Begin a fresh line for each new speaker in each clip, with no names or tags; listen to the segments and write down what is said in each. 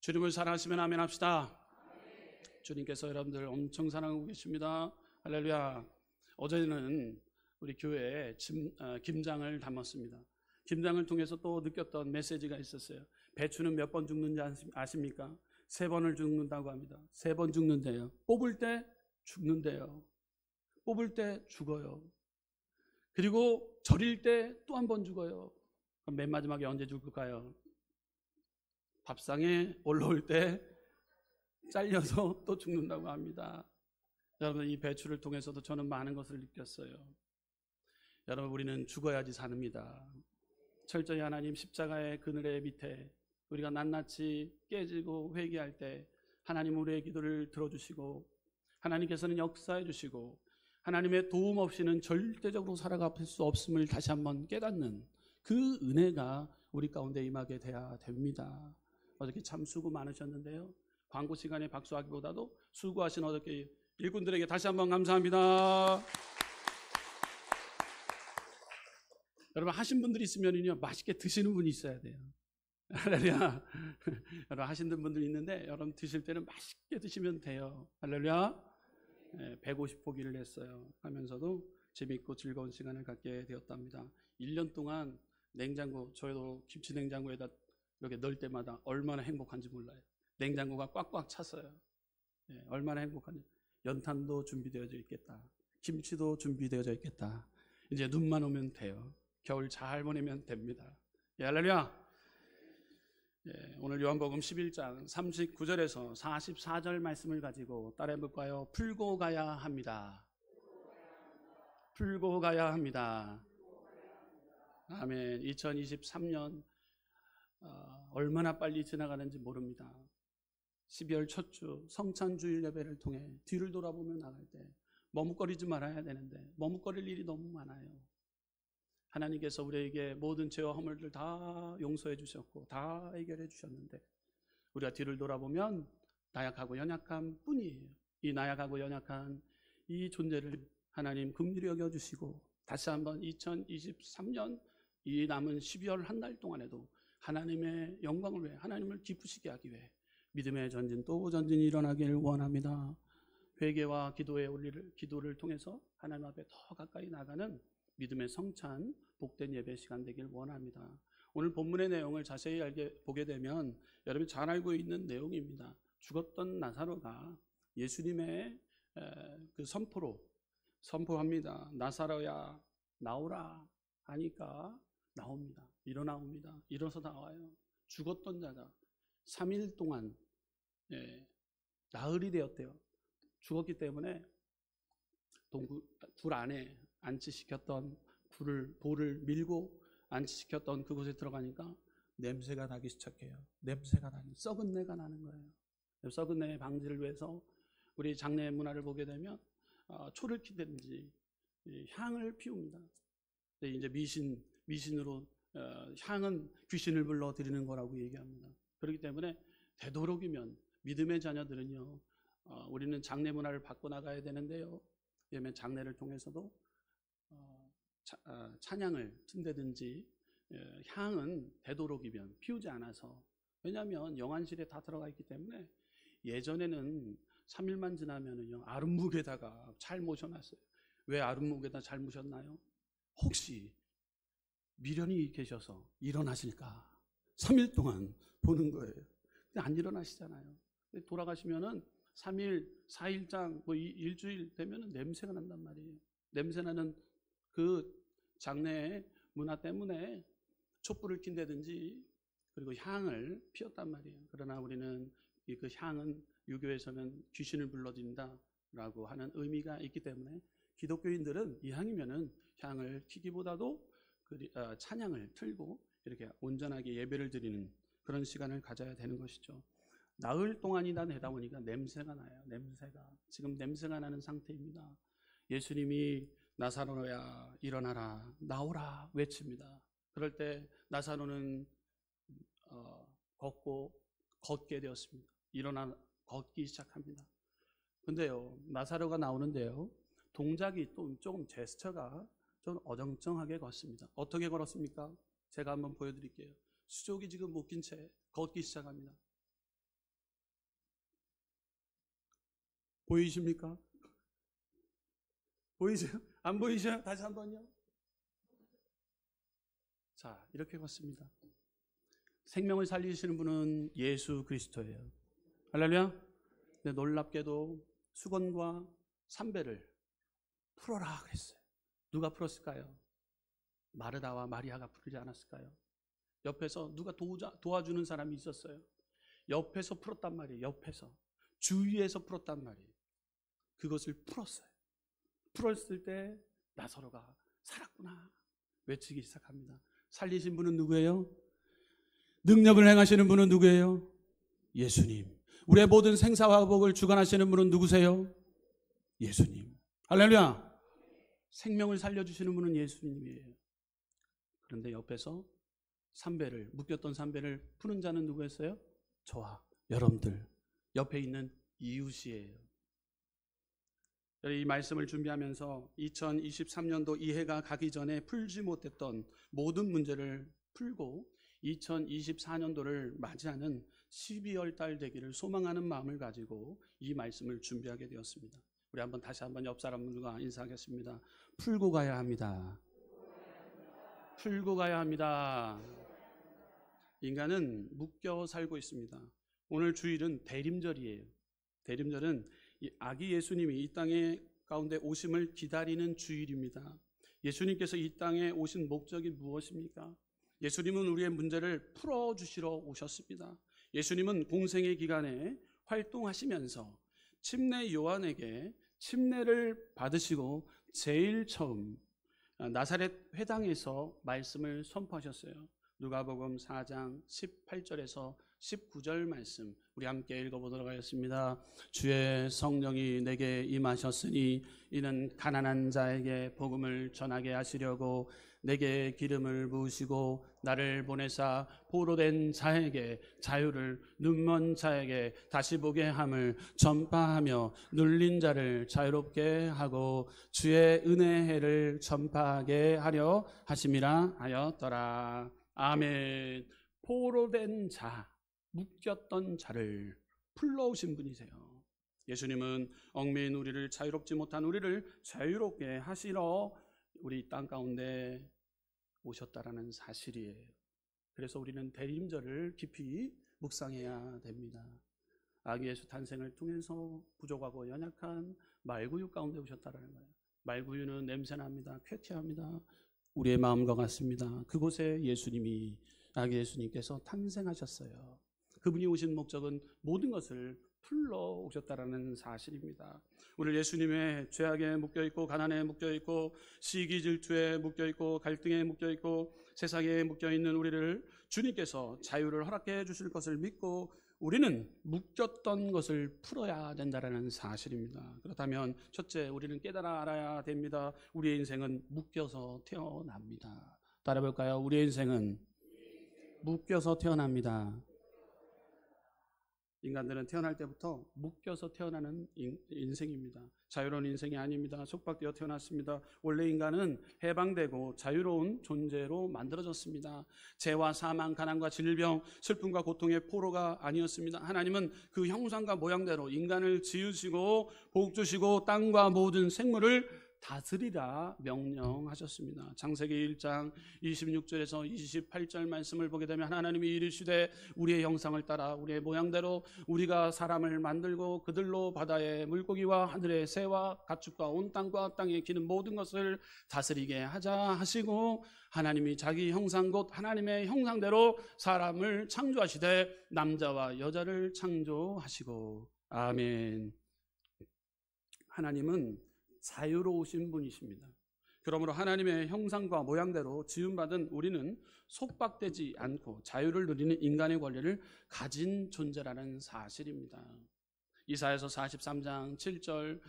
주님을 사랑하시면 아멘 합시다. 주님께서 여러분들 엄청 사랑하고 계십니다. 할렐루야. 어제는 우리 교회에 김장을 담았습니다. 김장을 통해서 또 느꼈던 메시지가 있었어요. 배추는 몇 번 죽는지 아십니까? 3번을 죽는다고 합니다. 3번 죽는데요. 뽑을 때 죽는데요. 뽑을 때 죽어요. 그리고 절일 때 또 한 번 죽어요. 그럼 맨 마지막에 언제 죽을까요? 밥상에 올라올 때 잘려서 또 죽는다고 합니다. 여러분, 이 배추를 통해서도 저는 많은 것을 느꼈어요. 여러분, 우리는 죽어야지 삽니다. 철저히 하나님 십자가의 그늘의 밑에 우리가 낱낱이 깨지고 회개할 때 하나님 우리의 기도를 들어주시고 하나님께서는 역사해 주시고 하나님의 도움 없이는 절대적으로 살아갈 수 없음을 다시 한번 깨닫는 그 은혜가 우리 가운데 임하게 돼야 됩니다. 어저께 참 수고 많으셨는데요. 광고 시간에 박수하기보다도 수고하신 어저께 일꾼들에게 다시 한번 감사합니다. 여러분, 하신 분들이 있으면요 맛있게 드시는 분이 있어야 돼요. 할렐루야. 여러분, 하시는 분들 있는데 여러분 드실 때는 맛있게 드시면 돼요. 할렐루야. 150포기를 했어요. 하면서도 재미있고 즐거운 시간을 갖게 되었답니다. 1년 동안 냉장고, 저희도 김치 냉장고에다 이렇게 넣을 때마다 얼마나 행복한지 몰라요. 냉장고가 꽉꽉 찼어요. 얼마나 행복한지. 연탄도 준비되어져 있겠다. 김치도 준비되어져 있겠다. 이제 눈만 오면 돼요. 겨울 잘 보내면 됩니다. 할렐루야. 오늘 요한복음 11장 39절에서 44절 말씀을 가지고 따라해 볼까요? 풀고 가야 합니다. 풀고 가야 합니다. 아멘. 2023년 얼마나 빨리 지나가는지 모릅니다. 12월 첫 주 성찬주일 예배를 통해 뒤를 돌아보며 나갈 때 머뭇거리지 말아야 되는데 머뭇거릴 일이 너무 많아요. 하나님께서 우리에게 모든 죄와 허물들 다 용서해 주셨고 다 해결해 주셨는데 우리가 뒤를 돌아보면 나약하고 연약한 뿐이에요. 이 나약하고 연약한 이 존재를 하나님 긍휼히 여겨주시고 다시 한번 2023년 이 남은 12월 한 달 동안에도 하나님의 영광을 위해 하나님을 기쁘시게 하기 위해 믿음의 전진 또 전진이 일어나기를 원합니다. 회개와 기도를 통해서 하나님 앞에 더 가까이 나가는 믿음의 성찬 복된 예배 시간 되길 원합니다. 오늘 본문의 내용을 자세히 보게 되면 여러분이 잘 알고 있는 내용입니다. 죽었던 나사로가 예수님의 그 선포합니다. 나사로야 나오라 하니까 나옵니다. 일어나옵니다. 일어서 나와요. 죽었던 자가 3일 동안 나흘이 되었대요. 죽었기 때문에 굴 안에 안치시켰던 돌을 밀고 안치시켰던 그곳에 들어가니까 냄새가 나기 시작해요. 썩은 내가 나는 거예요. 썩은 내의 방지를 위해서 우리 장례 문화를 보게 되면 초를 킨다든지 향을 피웁니다. 이제 미신으로 향은 귀신을 불러 드리는 거라고 얘기합니다. 그렇기 때문에 되도록이면 믿음의 자녀들은요, 우리는 장례 문화를 바꿔나가야 되는데요. 왜냐하면 장례를 통해서도 찬양을 튼다든지 향은 되도록이면 피우지 않아서, 왜냐하면 영안실에 다 들어가 있기 때문에 예전에는 3일만 지나면은요 아름묵에다가 잘 모셔놨어요. 왜 아름묵에다 잘 모셨나요? 혹시 미련이 계셔서 일어나실까 3일 동안 보는 거예요. 근데 안 일어나시잖아요. 돌아가시면은 3일, 4일장, 일주일 되면은 냄새가 난단 말이에요. 냄새나는 그 장례의 문화 때문에 촛불을 킨다든지 그리고 향을 피웠단 말이에요. 그러나 우리는 그 향은 유교에서는 귀신을 불러들인다라고 하는 의미가 있기 때문에 기독교인들은 이왕이면은 향을 피기보다도 찬양을 틀고 이렇게 온전하게 예배를 드리는 그런 시간을 가져야 되는 것이죠. 나흘 동안이나 되다 보니까 냄새가 나요. 지금 냄새가 나는 상태입니다. 예수님이 나사로야 일어나라 나오라 외칩니다. 그럴 때 나사로는 걷게 되었습니다. 일어나 걷기 시작합니다. 근데요 나사로가 나오는데요 동작이 또 조금 제스처가 좀 어정쩡하게 걷습니다. 어떻게 걸었습니까? 제가 한번 보여드릴게요. 수족이 지금 묶인 채 걷기 시작합니다. 보이십니까? 보이세요? 안 보이세요? 다시 한번요. 자, 이렇게 걷습니다. 생명을 살리시는 분은 예수 그리스도예요. 할렐루야. 근데 놀랍게도 수건과 삼배를 풀어라 그랬어요. 누가 풀었을까요? 마르다와 마리아가 풀지 않았을까요? 옆에서 누가 도와주는 사람이 있었어요. 옆에서 풀었단 말이에요. 옆에서. 주위에서 풀었단 말이에요. 그것을 풀었어요. 풀었을 때 나사로가 살았구나 외치기 시작합니다. 살리신 분은 누구예요? 능력을 행하시는 분은 누구예요? 예수님. 우리의 모든 생사와 복을 주관하시는 분은 누구세요? 예수님. 할렐루야. 생명을 살려주시는 분은 예수님이에요. 그런데 옆에서 묶였던 삼배를 푸는 자는 누구였어요? 저와 여러분들, 옆에 있는 이웃이에요. 이 말씀을 준비하면서 2023년도 이 해가 가기 전에 풀지 못했던 모든 문제를 풀고 2024년도를 맞이하는 12월 달 되기를 소망하는 마음을 가지고 이 말씀을 준비하게 되었습니다. 우리 다시 한번 옆 사람들과 인사하겠습니다. 풀고 가야 합니다. 풀고 가야 합니다. 인간은 묶여 살고 있습니다. 오늘 주일은 대림절이에요. 대림절은 아기 예수님이 이 땅에 가운데 오심을 기다리는 주일입니다. 예수님께서 이 땅에 오신 목적이 무엇입니까? 예수님은 우리의 문제를 풀어주시러 오셨습니다. 예수님은 공생의 기간에 활동하시면서 침례 요한에게 침례를 받으시고 제일 처음 나사렛 회당에서 말씀을 선포하셨어요. 누가복음 4장 18절에서 19절 말씀 우리 함께 읽어보도록 하겠습니다. 주의 성령이 내게 임하셨으니 이는 가난한 자에게 복음을 전하게 하시려고 내게 기름을 부으시고 나를 보내사 포로된 자에게 자유를, 눈먼 자에게 다시 보게 함을 전파하며 눌린 자를 자유롭게 하고 주의 은혜의 해를 전파하게 하려 하심이라 하였더라. 아멘. 포로된 자, 묶였던 자를 풀러오신 분이세요. 예수님은 얽매인 우리를, 자유롭지 못한 우리를 자유롭게 하시러 우리 땅 가운데 오셨다라는 사실이에요. 그래서 우리는 대림절을 깊이 묵상해야 됩니다. 아기 예수 탄생을 통해서 부족하고 연약한 말구유 가운데 오셨다라는 거예요. 말구유는 냄새납니다. 쾌쾌합니다. 우리의 마음과 같습니다. 그곳에 예수님이, 아기 예수님께서 탄생하셨어요. 그분이 오신 목적은 모든 것을 풀러 오셨다라는 사실입니다. 오늘 예수님의 죄악에 묶여있고 가난에 묶여있고 시기 질투에 묶여있고 갈등에 묶여있고 세상에 묶여있는 우리를 주님께서 자유를 허락해 주실 것을 믿고 우리는 묶였던 것을 풀어야 된다는 사실입니다. 그렇다면 첫째, 우리는 깨달아 알아야 됩니다. 우리의 인생은 묶여서 태어납니다. 따라해볼까요? 우리의 인생은 묶여서 태어납니다. 인간들은 태어날 때부터 묶여서 태어나는 인생입니다. 자유로운 인생이 아닙니다. 속박되어 태어났습니다. 원래 인간은 해방되고 자유로운 존재로 만들어졌습니다. 죄와 사망, 가난과 질병, 슬픔과 고통의 포로가 아니었습니다. 하나님은 그 형상과 모양대로 인간을 지으시고 복 주시고 땅과 모든 생물을 다스리라 명령하셨습니다. 창세기 1장 26절에서 28절 말씀을 보게 되면 하나님이 이르시되 우리의 형상을 따라 우리의 모양대로 우리가 사람을 만들고 그들로 바다의 물고기와 하늘의 새와 가축과 온 땅과 땅에 기는 모든 것을 다스리게 하자 하시고 하나님이 자기 형상 곧 하나님의 형상대로 사람을 창조하시되 남자와 여자를 창조하시고 아멘. 하나님은 자유로우신 분이십니다. 그러므로 하나님의 형상과 모양대로 지음받은 우리는 속박되지 않고 자유를 누리는 인간의 권리를 가진 존재라는 사실입니다. 이사야서 43장 7절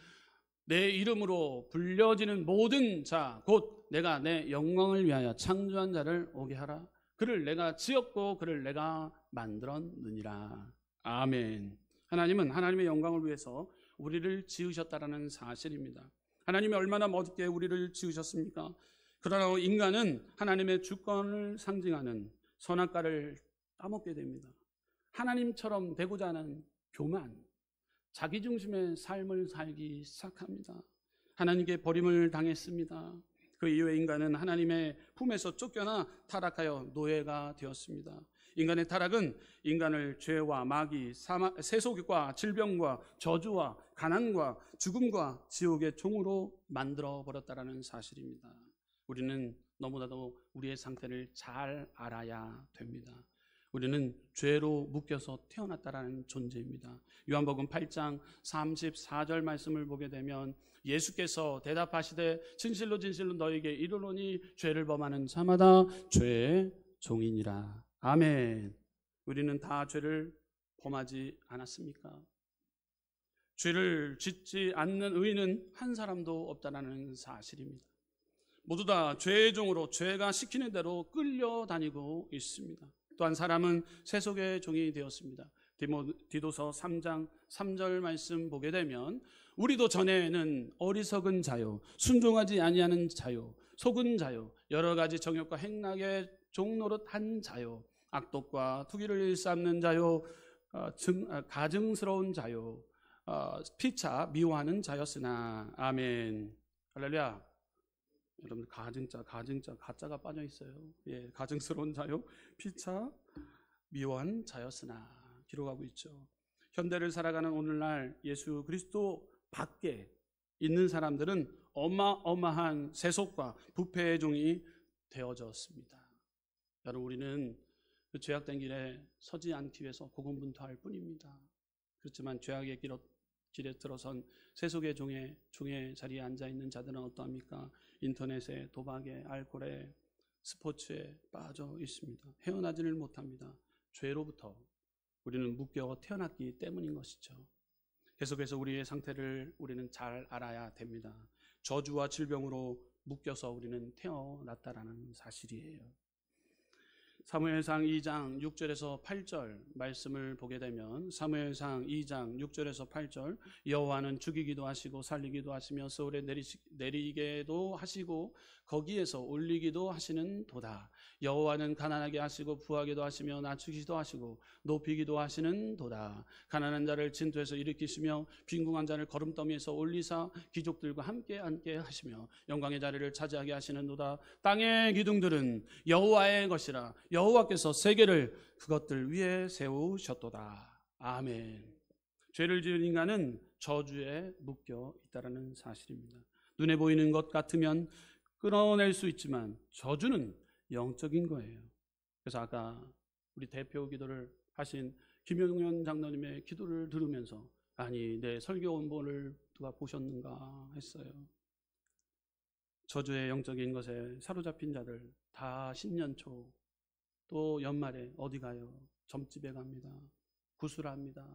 내 이름으로 불려지는 모든 자 곧 내가 내 영광을 위하여 창조한 자를 오게 하라. 그를 내가 지었고 그를 내가 만들었느니라. 아멘. 하나님은 하나님의 영광을 위해서 우리를 지으셨다라는 사실입니다. 하나님이 얼마나 멋있게 우리를 지으셨습니까? 그러나 인간은 하나님의 주권을 상징하는 선악과를 따먹게 됩니다. 하나님처럼 되고자 하는 교만, 자기중심의 삶을 살기 시작합니다. 하나님께 버림을 당했습니다. 그 이후에 인간은 하나님의 품에서 쫓겨나 타락하여 노예가 되었습니다. 인간의 타락은 인간을 죄와 마귀, 세속과 질병과 저주와 가난과 죽음과 지옥의 종으로 만들어 버렸다는 사실입니다. 우리는 너무나도 우리의 상태를 잘 알아야 됩니다. 우리는 죄로 묶여서 태어났다라는 존재입니다. 요한복음 8장 34절 말씀을 보게 되면 예수께서 대답하시되 진실로 진실로 너에게 이르노니 죄를 범하는 자마다 죄의 종이니라. 아멘. 우리는 다 죄를 범하지 않았습니까? 죄를 짓지 않는 의인은 한 사람도 없다는 사실입니다. 모두 다 죄의 종으로 죄가 시키는 대로 끌려다니고 있습니다. 또한 사람은 세속의 종이 되었습니다. 디도서 3장 3절 말씀 보게 되면 우리도 전에는 어리석은 자요, 순종하지 아니하는 자요, 속은 자요, 여러 가지 정욕과 행락의 종노릇한 자요, 악독과 투기를 일삼는 자요, 가증스러운 자요, 피차 미워하는 자였으나. 아멘. 할렐루야. 여러분, 가증자 가짜가 빠져 있어요. 예, 가증스러운 자요, 피차 미워한 자였으나 기록하고 있죠. 현대를 살아가는 오늘날 예수 그리스도 밖에 있는 사람들은 어마어마한 세속과 부패의 종이 되어졌습니다. 여러분, 우리는 그 죄악된 길에 서지 않기 위해서 고군분투할 뿐입니다. 그렇지만 죄악의 길에 들어선 세속의 종의 자리에 앉아있는 자들은 어떠합니까? 인터넷에, 도박에, 알코올에, 스포츠에 빠져 있습니다. 헤어나지를 못합니다. 죄로부터 우리는 묶여 태어났기 때문인 것이죠. 계속해서 우리의 상태를 우리는 잘 알아야 됩니다. 저주와 질병으로 묶여서 우리는 태어났다라는 사실이에요. 사무엘상 2장 6절에서 8절 말씀을 보게 되면 사무엘상 2장 6절에서 8절 여호와는 죽이기도 하시고 살리기도 하시며 서울에 내리게도 하시고 거기에서 올리기도 하시는 도다. 여호와는 가난하게 하시고 부하게도 하시며 낮추기도 하시고 높이기도 하시는 도다. 가난한 자를 진토에서 일으키시며 빈궁한 자를 거름더미에서 올리사 귀족들과 함께 앉게 하시며 영광의 자리를 차지하게 하시는 도다. 땅의 기둥들은 여호와의 것이라 여호와께서 세계를 그것들 위에 세우셨도다. 아멘. 죄를 지은 인간은 저주에 묶여 있다는 사실입니다. 눈에 보이는 것 같으면 끊어낼 수 있지만 저주는 영적인 거예요. 그래서 아까 우리 대표 기도를 하신 김용현 장로님의 기도를 들으면서 아니 내 설교 원본을 누가 보셨는가 했어요. 저주의 영적인 것에 사로잡힌 자들 다 신년 초 또 연말에 어디 가요? 점집에 갑니다. 구술합니다.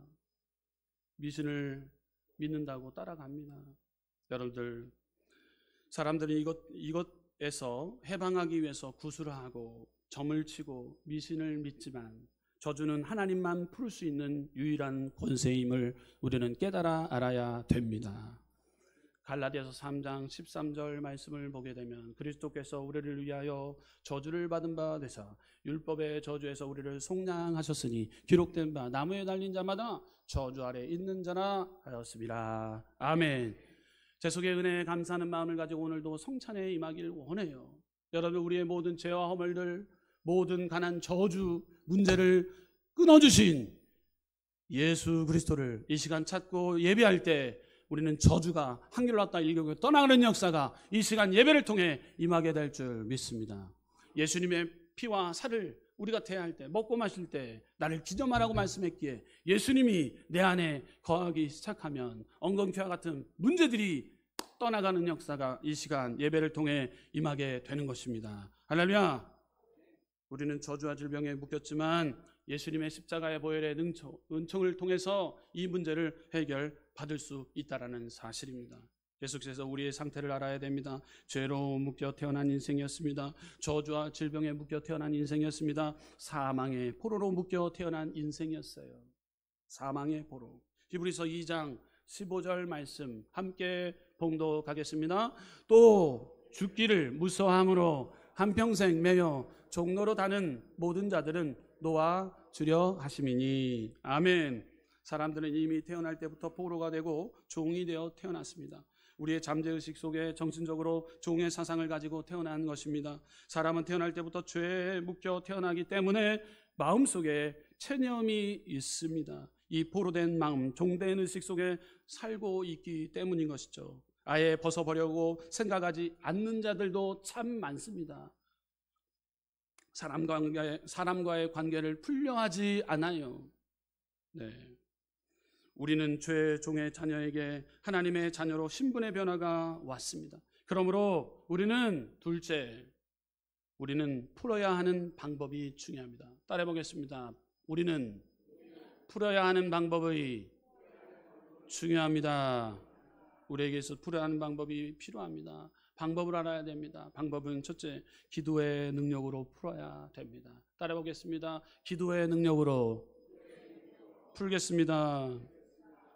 미신을 믿는다고 따라갑니다. 여러분들, 사람들이 이것에서 해방하기 위해서 구술하고 점을 치고 미신을 믿지만 저주는 하나님만 풀 수 있는 유일한 권세임을 우리는 깨달아 알아야 됩니다. 갈라디아서 3장 13절 말씀을 보게 되면 그리스도께서 우리를 위하여 저주를 받은 바 되사 율법의 저주에서 우리를 속량하셨으니 기록된 바 나무에 달린 자마다 저주 아래 있는 자라 하였습니다. 아멘. 제 속에 은혜에 감사하는 마음을 가지고 오늘도 성찬에 임하기를 원해요. 여러분, 우리의 모든 죄와 허물들, 모든 가난 저주 문제를 끊어주신 예수 그리스도를 이 시간 찾고 예배할 때 우리는 저주가 한결로 왔다 일격에 떠나가는 역사가 이 시간 예배를 통해 임하게 될 줄 믿습니다. 예수님의 피와 살을 우리가 대할 때, 먹고 마실 때 나를 기점하라고 말씀했기에 예수님이 내 안에 거하기 시작하면 엉겅퀴와 같은 문제들이 떠나가는 역사가 이 시간 예배를 통해 임하게 되는 것입니다. 할렐루야. 우리는 저주와 질병에 묶였지만 예수님의 십자가의 보혈의 은총을 통해서 이 문제를 해결받을 수 있다는 사실입니다. 계속해서 우리의 상태를 알아야 됩니다. 죄로 묶여 태어난 인생이었습니다. 저주와 질병에 묶여 태어난 인생이었습니다. 사망의 포로로 묶여 태어난 인생이었어요. 사망의 포로. 히브리서 2장 15절 말씀 함께 봉독하겠습니다. 또 죽기를 무서함으로 한평생 매여 종로로 다는 모든 자들은 놓아 주려 하심이니. 아멘. 사람들은 이미 태어날 때부터 포로가 되고 종이 되어 태어났습니다. 우리의 잠재의식 속에 정신적으로 종의 사상을 가지고 태어난 것입니다. 사람은 태어날 때부터 죄에 묶여 태어나기 때문에 마음속에 체념이 있습니다. 이 포로된 마음, 종된 의식 속에 살고 있기 때문인 것이죠. 아예 벗어버려고 생각하지 않는 자들도 참 많습니다. 사람과의 관계를 풀려하지 않아요. 네. 우리는 죄의 종의 자녀에게 하나님의 자녀로 신분의 변화가 왔습니다. 그러므로 우리는 둘째, 우리는 풀어야 하는 방법이 중요합니다. 따라해 보겠습니다. 우리는 풀어야 하는 방법이 중요합니다. 우리에게서 풀어야 하는 방법이 필요합니다. 방법을 알아야 됩니다. 방법은 첫째, 기도의 능력으로 풀어야 됩니다. 따라해 보겠습니다. 기도의 능력으로 풀겠습니다.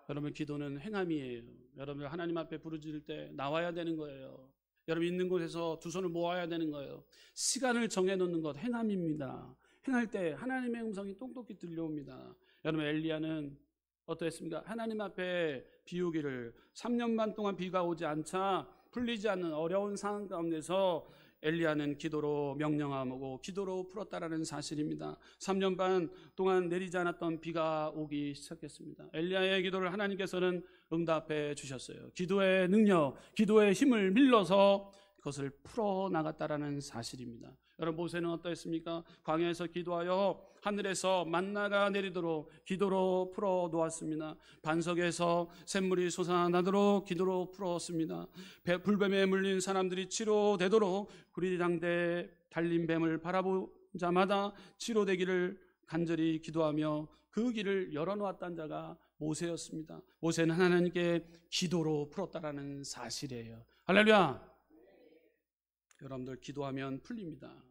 여러분, 기도는 행함이에요. 여러분, 하나님 앞에 부르짖을 때 나와야 되는 거예요. 여러분, 있는 곳에서 두 손을 모아야 되는 거예요. 시간을 정해놓는 것 행함입니다. 행할 때 하나님의 음성이 똑똑히 들려옵니다. 여러분, 엘리야는 어떠했습니까? 하나님 앞에 비우기를 3년 반 동안 비가 오지 않자 풀리지 않는 어려운 상황 가운데서 엘리야는 기도로 명령하고 기도로 풀었다라는 사실입니다. 3년 반 동안 내리지 않았던 비가 오기 시작했습니다. 엘리야의 기도를 하나님께서는 응답해 주셨어요. 기도의 능력, 기도의 힘을 밀러서 그것을 풀어나갔다라는 사실입니다. 여러분, 모세는 어떠했습니까? 광야에서 기도하여 하늘에서 만나가 내리도록 기도로 풀어 놓았습니다. 반석에서 샘물이 솟아나도록 기도로 풀었습니다. 불뱀에 물린 사람들이 치료되도록 구리장대 달린 뱀을 바라보자마다 치료되기를 간절히 기도하며 그 길을 열어놓았던 자가 모세였습니다. 모세는 하나님께 기도로 풀었다라는 사실이에요. 할렐루야! 여러분들, 기도하면 풀립니다.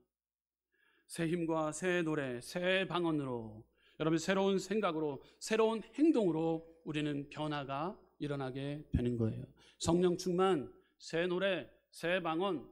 새 힘과 새 노래, 새 방언으로, 여러분 새로운 생각으로, 새로운 행동으로 우리는 변화가 일어나게 되는 거예요. 성령 충만, 새 노래, 새 방언,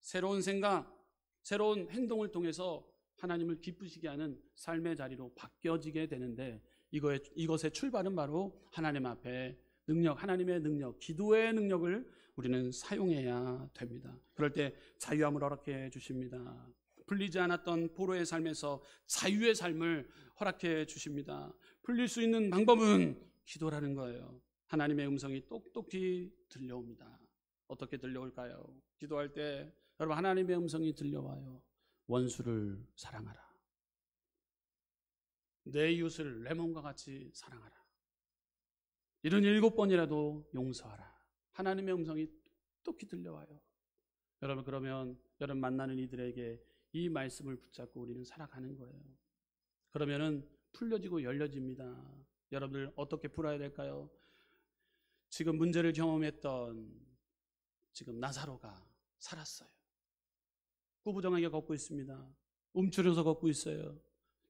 새로운 생각, 새로운 행동을 통해서 하나님을 기쁘시게 하는 삶의 자리로 바뀌어지게 되는데, 이것의 출발은 바로 하나님 앞에 능력, 하나님의 능력, 기도의 능력을 우리는 사용해야 됩니다. 그럴 때 자유함을 허락해 주십니다. 풀리지 않았던 포로의 삶에서 자유의 삶을 허락해 주십니다. 풀릴 수 있는 방법은 기도라는 거예요. 하나님의 음성이 똑똑히 들려옵니다. 어떻게 들려올까요? 기도할 때 여러분, 하나님의 음성이 들려와요. 원수를 사랑하라. 내 이웃을 내 몸과 같이 사랑하라. 77번이라도 용서하라. 하나님의 음성이 똑똑히 들려와요. 여러분, 그러면 여러분 만나는 이들에게 이 말씀을 붙잡고 우리는 살아가는 거예요. 그러면은 풀려지고 열려집니다. 여러분들, 어떻게 풀어야 될까요? 지금 문제를 경험했던 지금 나사로가 살았어요. 꾸부정하게 걷고 있습니다. 움츠려서 걷고 있어요.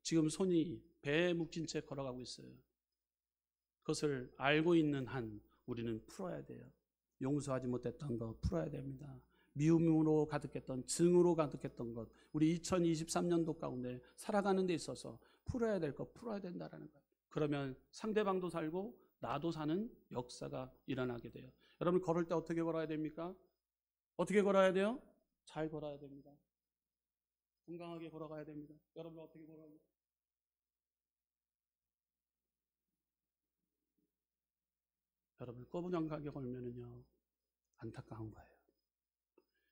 지금 손이 배에 묶인 채 걸어가고 있어요. 그것을 알고 있는 한 우리는 풀어야 돼요. 용서하지 못했던 것 풀어야 됩니다. 미움으로 가득했던, 증오로 가득했던 것, 우리 2023년도 가운데 살아가는 데 있어서 풀어야 될 것 풀어야 된다는 거예요. 그러면 상대방도 살고 나도 사는 역사가 일어나게 돼요. 여러분, 걸을 때 어떻게 걸어야 됩니까? 어떻게 걸어야 돼요? 잘 걸어야 됩니다. 건강하게 걸어가야 됩니다. 여러분, 어떻게 걸어야 돼요? 여러분, 꼬부정하게 걸면은요, 안타까운 거예요.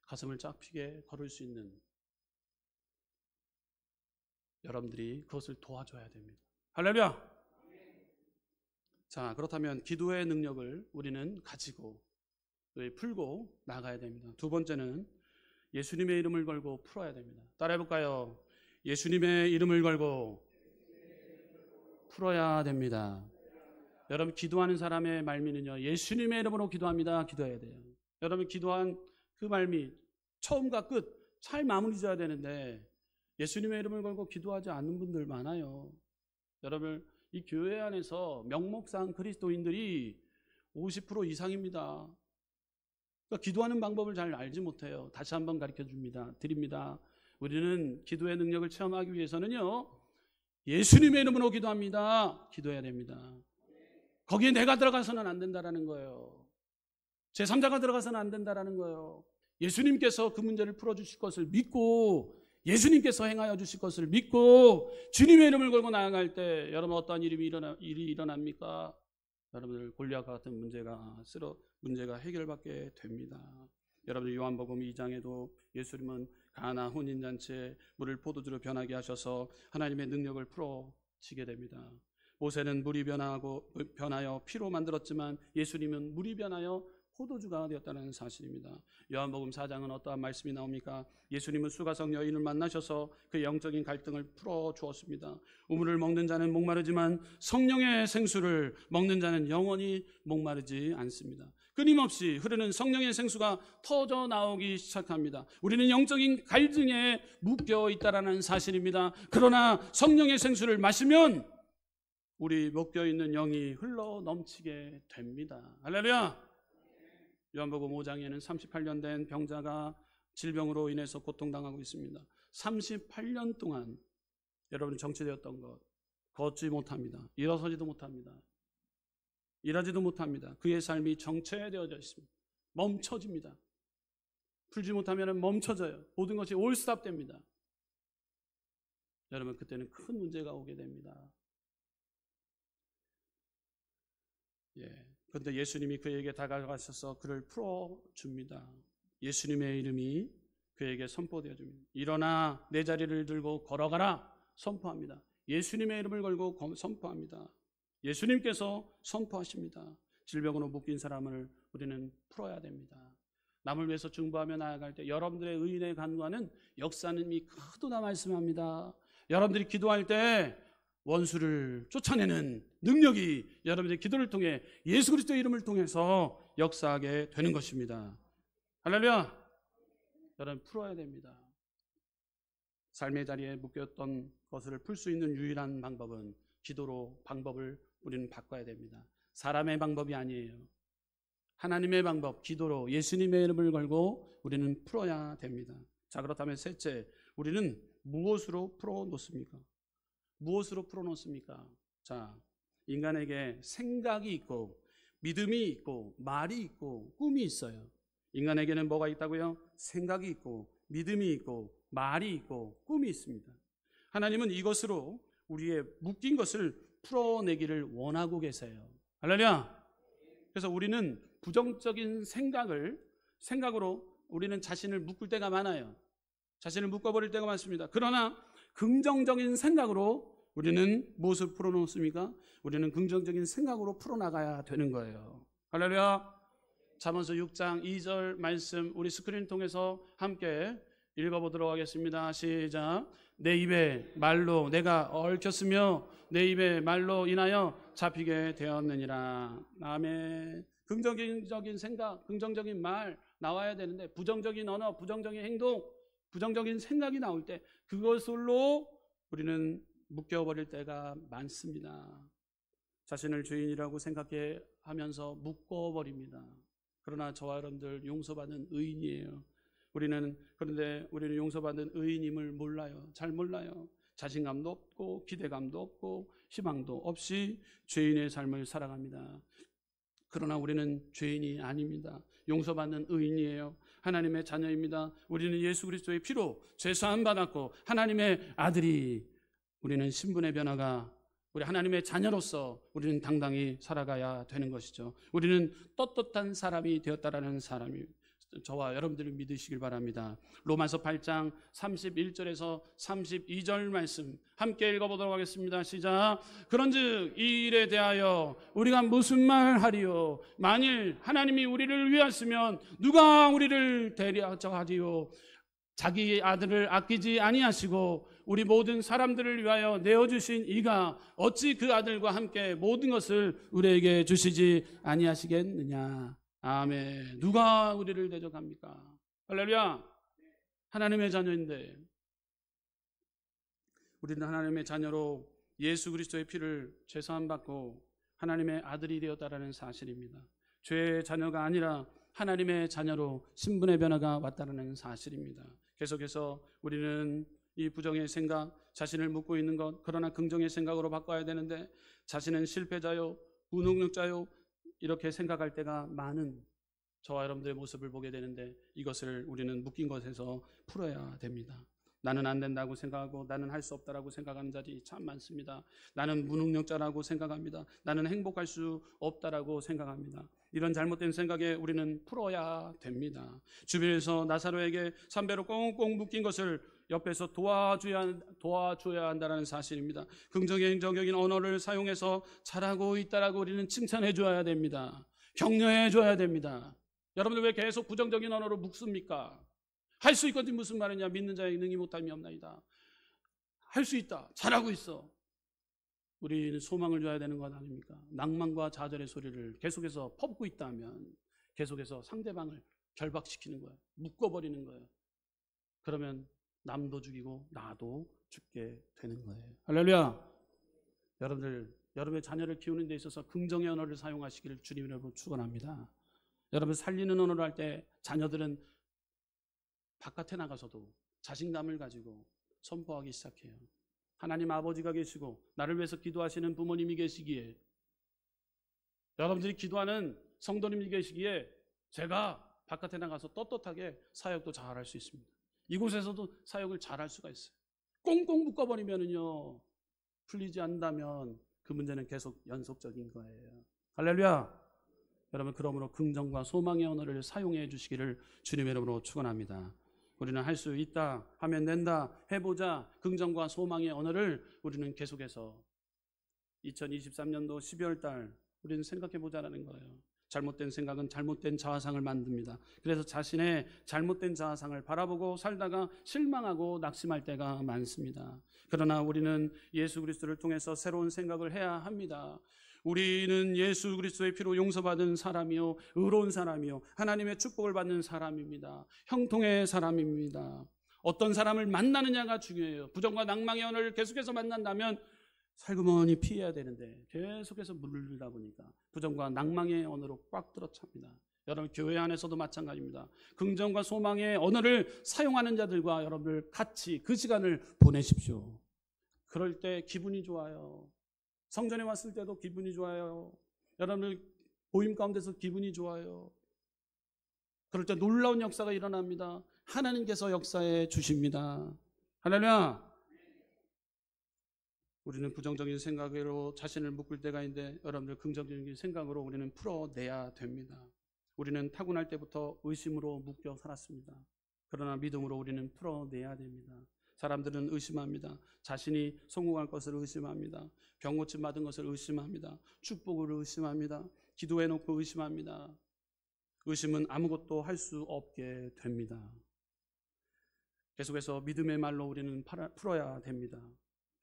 가슴을 쫙 펴게 걸을 수 있는 여러분들이 그것을 도와줘야 됩니다. 할렐루야! 자, 그렇다면 기도의 능력을 우리는 가지고 풀고 나가야 됩니다. 두 번째는 예수님의 이름을 걸고 풀어야 됩니다. 따라해볼까요? 예수님의 이름을 걸고 풀어야 됩니다. 여러분, 기도하는 사람의 말미는요, 예수님의 이름으로 기도합니다. 기도해야 돼요. 여러분, 기도한 그 말미 처음과 끝 잘 마무리 져야 되는데 예수님의 이름을 걸고 기도하지 않는 분들 많아요. 여러분, 이 교회 안에서 명목상 그리스도인들이 50% 이상입니다. 그러니까 기도하는 방법을 잘 알지 못해요. 다시 한번 가르쳐 드립니다. 우리는 기도의 능력을 체험하기 위해서는요, 예수님의 이름으로 기도합니다. 기도해야 됩니다. 거기에 내가 들어가서는 안 된다라는 거예요. 제3자가 들어가서는 안 된다라는 거예요. 예수님께서 그 문제를 풀어주실 것을 믿고, 예수님께서 행하여 주실 것을 믿고 주님의 이름을 걸고 나아갈 때 여러분 어떠한 일이 일어납니까? 여러분들 골리앗과 같은 문제가 해결받게 됩니다. 여러분 요한복음 2장에도 예수님은 가나 혼인잔치에 물을 포도주로 변하게 하셔서 하나님의 능력을 풀어지게 됩니다. 모세는 물이 변하여 피로 만들었지만 예수님은 물이 변하여 포도주가 되었다는 사실입니다. 요한복음 4장은 어떠한 말씀이 나옵니까? 예수님은 수가성 여인을 만나셔서 그 영적인 갈등을 풀어주었습니다. 우물을 먹는 자는 목마르지만 성령의 생수를 먹는 자는 영원히 목마르지 않습니다. 끊임없이 흐르는 성령의 생수가 터져 나오기 시작합니다. 우리는 영적인 갈등에 묶여 있다는 사실입니다. 그러나 성령의 생수를 마시면 우리 묶여 있는 영이 흘러 넘치게 됩니다. 할렐루야! 요한복음 5장에는 38년 된 병자가 질병으로 인해서 고통당하고 있습니다. 38년 동안 여러분이 정체되었던 것, 걷지 못합니다. 일어서지도 못합니다. 일하지도 못합니다. 그의 삶이 정체되어져 있습니다. 멈춰집니다. 풀지 못하면 멈춰져요. 모든 것이 올스탑됩니다. 여러분 그때는 큰 문제가 오게 됩니다. 그런데 예수님이 그에게 다가가셔서 그를 풀어줍니다. 예수님의 이름이 그에게 선포되어집니다. 일어나 내 자리를 들고 걸어가라 선포합니다. 예수님의 이름을 걸고 선포합니다. 예수님께서 선포하십니다. 질병으로 묶인 사람을 우리는 풀어야 됩니다. 남을 위해서 중보하며 나아갈 때 여러분들의 의인의 간구하는 역사님이 크도다 말씀합니다. 여러분들이 기도할 때 원수를 쫓아내는 능력이 여러분의 기도를 통해 예수 그리스도의 이름을 통해서 역사하게 되는 것입니다. 할렐루야! 여러분 풀어야 됩니다. 삶의 자리에 묶였던 것을 풀 수 있는 유일한 방법은 기도로 방법을 우리는 바꿔야 됩니다. 사람의 방법이 아니에요. 하나님의 방법, 기도로 예수님의 이름을 걸고 우리는 풀어야 됩니다. 자, 그렇다면 셋째, 우리는 무엇으로 풀어놓습니까? 무엇으로 풀어놓습니까? 자, 인간에게 생각이 있고 믿음이 있고 말이 있고 꿈이 있어요. 인간에게는 뭐가 있다고요? 생각이 있고 믿음이 있고 말이 있고 꿈이 있습니다. 하나님은 이것으로 우리의 묶인 것을 풀어내기를 원하고 계세요. 할렐루야! 그래서 우리는 부정적인 생각으로 우리는 자신을 묶을 때가 많아요. 자신을 묶어버릴 때가 많습니다. 그러나 긍정적인 생각으로 우리는 무엇을 풀어놓습니까? 우리는 긍정적인 생각으로 풀어나가야 되는 거예요. 할렐루야! 잠언서 6장 2절 말씀 우리 스크린 통해서 함께 읽어보도록 하겠습니다. 시작. 내 입에 말로 내가 얽혔으며 내 입에 말로 인하여 잡히게 되었느니라. 아멘. 긍정적인 생각, 긍정적인 말 나와야 되는데 부정적인 언어, 부정적인 행동, 부정적인 생각이 나올 때 그것으로 우리는 묶여버릴 때가 많습니다. 자신을 죄인이라고 생각해 하면서 묶어버립니다. 그러나 저와 여러분들 용서받은 의인이에요. 그런데 우리는 용서받은 의인임을 몰라요. 잘 몰라요. 자신감도 없고 기대감도 없고 희망도 없이 죄인의 삶을 살아갑니다. 그러나 우리는 죄인이 아닙니다. 용서받는 의인이에요. 하나님의 자녀입니다. 우리는 예수 그리스도의 피로 죄사함 받았고 하나님의 아들이, 우리는 신분의 변화가, 우리 하나님의 자녀로서 우리는 당당히 살아가야 되는 것이죠. 우리는 떳떳한 사람이 되었다라는 사람이 저와 여러분들을 믿으시길 바랍니다. 로마서 8장 31절에서 32절 말씀 함께 읽어보도록 하겠습니다. 시작. 그런즉 이 일에 대하여 우리가 무슨 말 하리요? 만일 하나님이 우리를 위하시면 누가 우리를 대리하리요? 자기 아들을 아끼지 아니하시고 우리 모든 사람들을 위하여 내어주신 이가 어찌 그 아들과 함께 모든 것을 우리에게 주시지 아니하시겠느냐. 아멘. 누가 우리를 대적합니까? 할렐루야. 하나님의 자녀인데 우리는 하나님의 자녀로 예수 그리스도의 피를 죄사함 받고 하나님의 아들이 되었다라는 사실입니다. 죄의 자녀가 아니라 하나님의 자녀로 신분의 변화가 왔다는 사실입니다. 계속해서 우리는 이 부정의 생각, 자신을 묶고 있는 것, 그러나 긍정의 생각으로 바꿔야 되는데 자신은 실패자요 무능력자요, 이렇게 생각할 때가 많은 저와 여러분들의 모습을 보게 되는데, 이것을 우리는 묶인 것에서 풀어야 됩니다. 나는 안 된다고 생각하고 나는 할 수 없다라고 생각하는 자들이 참 많습니다. 나는 무능력자라고 생각합니다. 나는 행복할 수 없다라고 생각합니다. 이런 잘못된 생각에 우리는 풀어야 됩니다. 주변에서 나사로에게 삼배로 꽁꽁 묶인 것을 옆에서 도와줘야 한다는 사실입니다. 긍정적인 언어를 사용해서 잘하고 있다라고 우리는 칭찬해 줘야 됩니다. 격려해 줘야 됩니다. 여러분들 왜 계속 부정적인 언어로 묶습니까? 할 수 있거든 무슨 말이냐? 믿는 자에게 능히 못함이 없나이다. 할 수 있다. 잘하고 있어. 우리는 소망을 줘야 되는 것 아닙니까? 낭만과 좌절의 소리를 계속해서 퍼붓고 있다면 계속해서 상대방을 결박시키는 거예요. 묶어버리는 거예요. 그러면 남도 죽이고 나도 죽게 되는 거예요. 할렐루야. 여러분의 자녀를 키우는 데 있어서 긍정의 언어를 사용하시기를 주님으로 축원합니다. 여러분 살리는 언어를 할 때 자녀들은 바깥에 나가서도 자신감을 가지고 선포하기 시작해요. 하나님 아버지가 계시고 나를 위해서 기도하시는 부모님이 계시기에, 여러분들이 기도하는 성도님이 계시기에 제가 바깥에 나가서 떳떳하게 사역도 잘할 수 있습니다. 이곳에서도 사역을 잘할 수가 있어요. 꽁꽁 묶어버리면은요, 풀리지 않는다면 그 문제는 계속 연속적인 거예요. 할렐루야. 여러분, 그러므로 긍정과 소망의 언어를 사용해 주시기를 주님의 이름으로 축원합니다. 우리는 할 수 있다, 하면 된다, 해보자. 긍정과 소망의 언어를 우리는 계속해서 2023년도 12월 달 우리는 생각해보자라는 거예요. 잘못된 생각은 잘못된 자아상을 만듭니다. 그래서 자신의 잘못된 자아상을 바라보고 살다가 실망하고 낙심할 때가 많습니다. 그러나 우리는 예수 그리스도를 통해서 새로운 생각을 해야 합니다. 우리는 예수 그리스도의 피로 용서받은 사람이요, 의로운 사람이요, 하나님의 축복을 받는 사람입니다. 형통의 사람입니다. 어떤 사람을 만나느냐가 중요해요. 부정과 낭망의 언어를 계속해서 만난다면 살그머니 피해야 되는데 계속해서 물들다 보니까 부정과 낭망의 언어로 꽉 들어찹니다. 여러분, 교회 안에서도 마찬가지입니다. 긍정과 소망의 언어를 사용하는 자들과 여러분들 같이 그 시간을 보내십시오. 그럴 때 기분이 좋아요. 성전에 왔을 때도 기분이 좋아요. 여러분들 모임 가운데서 기분이 좋아요. 그럴 때 놀라운 역사가 일어납니다. 하나님께서 역사해 주십니다. 할렐루야. 우리는 부정적인 생각으로 자신을 묶을 때가 있는데, 여러분들 긍정적인 생각으로 우리는 풀어내야 됩니다. 우리는 타고날 때부터 의심으로 묶여 살았습니다. 그러나 믿음으로 우리는 풀어내야 됩니다. 사람들은 의심합니다. 자신이 성공할 것을 의심합니다. 병 고침 받은 것을 의심합니다. 축복을 의심합니다. 기도해놓고 의심합니다. 의심은 아무것도 할 수 없게 됩니다. 계속해서 믿음의 말로 우리는 풀어야 됩니다.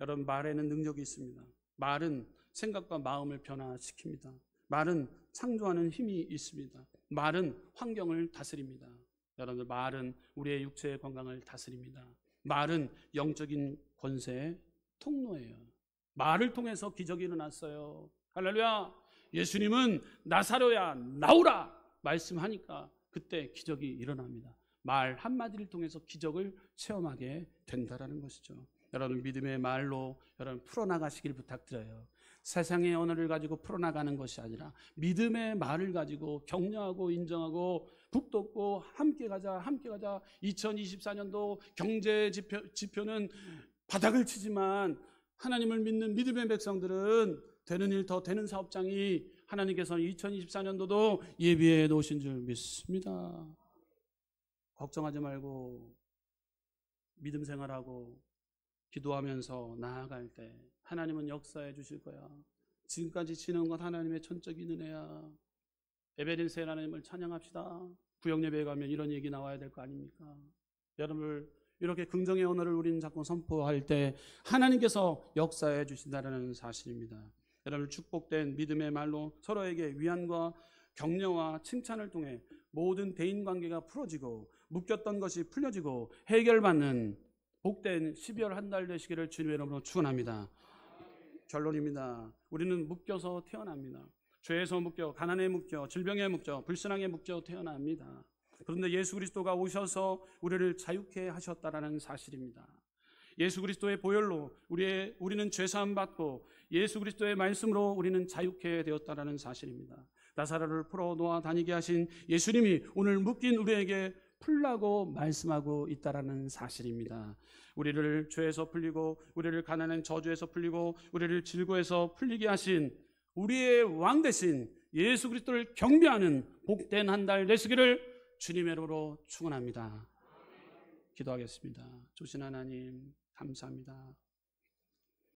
여러분, 말에는 능력이 있습니다. 말은 생각과 마음을 변화시킵니다. 말은 창조하는 힘이 있습니다. 말은 환경을 다스립니다. 여러분들, 말은 우리의 육체의 건강을 다스립니다. 말은 영적인 권세의 통로예요. 말을 통해서 기적이 일어났어요. 할렐루야. 예수님은 나사로야 나오라 말씀하니까 그때 기적이 일어납니다. 말 한마디를 통해서 기적을 체험하게 된다라는 것이죠. 여러분, 믿음의 말로 여러분 풀어나가시길 부탁드려요. 세상의 언어를 가지고 풀어나가는 것이 아니라 믿음의 말을 가지고 격려하고 인정하고 북돋고 함께 가자, 함께 가자. 2024년도 경제 지표는 바닥을 치지만 하나님을 믿는 믿음의 백성들은 되는 일 더 되는 사업장이 하나님께서 2024년도도 예비해 놓으신 줄 믿습니다. 걱정하지 말고 믿음 생활하고 기도하면서 나아갈 때 하나님은 역사해 주실 거야. 지금까지 지는 것 하나님의 천적인 은혜야. 에베네셀 하나님을 찬양합시다. 구역예배에 가면 이런 얘기 나와야 될 거 아닙니까? 여러분, 이렇게 긍정의 언어를 우리는 자꾸 선포할 때 하나님께서 역사해 주신다는 사실입니다. 여러분, 축복된 믿음의 말로 서로에게 위안과 격려와 칭찬을 통해 모든 대인관계가 풀어지고 묶였던 것이 풀려지고 해결받는 복된 12월 한 달 되시기를 주님의 이름으로 축원합니다. 결론입니다. 우리는 묶여서 태어납니다. 죄에서 묶여, 가난에 묶여, 질병에 묶여, 불신앙에 묶여 태어납니다. 그런데 예수 그리스도가 오셔서 우리를 자유케 하셨다라는 사실입니다. 예수 그리스도의 보혈로 우리는 죄사함 받고 예수 그리스도의 말씀으로 우리는 자유케 되었다라는 사실입니다. 나사로를 풀어 놓아 다니게 하신 예수님이 오늘 묶인 우리에게 풀라고 말씀하고 있다라는 사실입니다. 우리를 죄에서 풀리고 우리를 가난한 저주에서 풀리고 우리를 질고에서 풀리게 하신 우리의 왕 대신 예수 그리스도를 경배하는 복된 한 달 되시기를 주님의 이름으로 축원합니다. 기도하겠습니다. 조신 하나님 감사합니다.